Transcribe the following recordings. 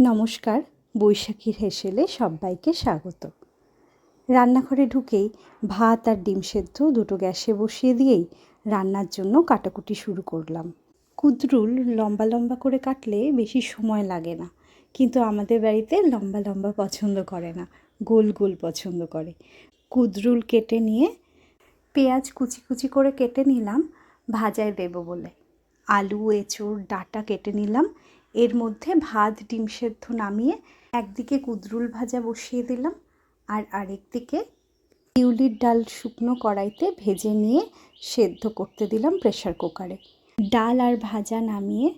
নমস্কার, বৈশাখীর হেসেলে সবাইকে স্বাগত। রান্নাঘরে ঢুকেই ভাত আর ডিম সেদ্ধ দুটো গ্যাসে বসিয়ে দিয়েই রান্নার জন্য কাটাকুটি শুরু করলাম। কুদ্রুল লম্বা লম্বা করে কাটলে বেশি সময় লাগে না, কিন্তু আমাদের বাড়িতে লম্বা লম্বা পছন্দ করে না, গোল গোল পছন্দ করে। কুদ্রুল কেটে নিয়ে পেঁয়াজ কুচি কুচি করে কেটে নিলাম ভাজায় দেব বলে। আলু, এঁচোড়, ডাঁটা কেটে নিলাম। এর মধ্যে ভাত ডিম সেদ্ধ নামিয়ে একদিকে কুদ্রুল ভাজা বসিয়ে দিলাম, আর আরেকদিকে বিউলির ডাল শুকনো কড়াইতে ভেজে নিয়ে সেদ্ধ করতে দিলাম প্রেসার কুকারে। ডাল আর ভাজা নামিয়ে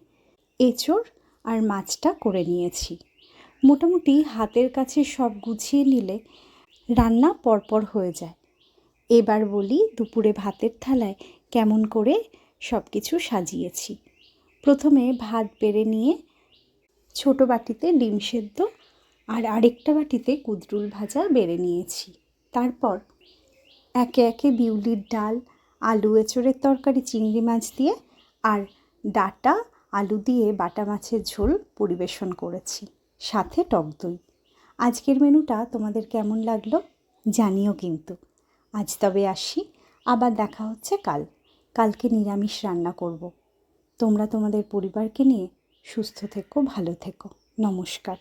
এঁচোড় আর মাছটা করে নিয়েছি। মোটামুটি হাতের কাছে সব গুছিয়ে নিলে রান্না পরপর হয়ে যায়। এবার বলি দুপুরে ভাতের থালায় কেমন করে সব কিছু সাজিয়েছি। প্রথমে ভাত বেড়ে নিয়ে ছোট বাটিতে ডিম সেদ্ধ আর আরেকটা বাটিতে কুদ্রুল ভাজা বেড়ে নিয়েছি। তারপর একে একে বিউলির ডাল, আলু এঁচোড়ের তরকারি, চিংড়ি মাছ দিয়ে আর ডাঁটা আলু দিয়ে বাটা মাছের ঝোল পরিবেশন করেছি, সাথে টক দই। আজকের মেনুটা তোমাদের কেমন লাগলো জানিও কিন্তু। আজ তবে আসি, আবার দেখা হচ্ছে কালকে নিরামিষ রান্না করব। তোমরা তোমাদের পরিবারকে নিয়ে সুস্থ থেকো, ভালো থেকো। নমস্কার।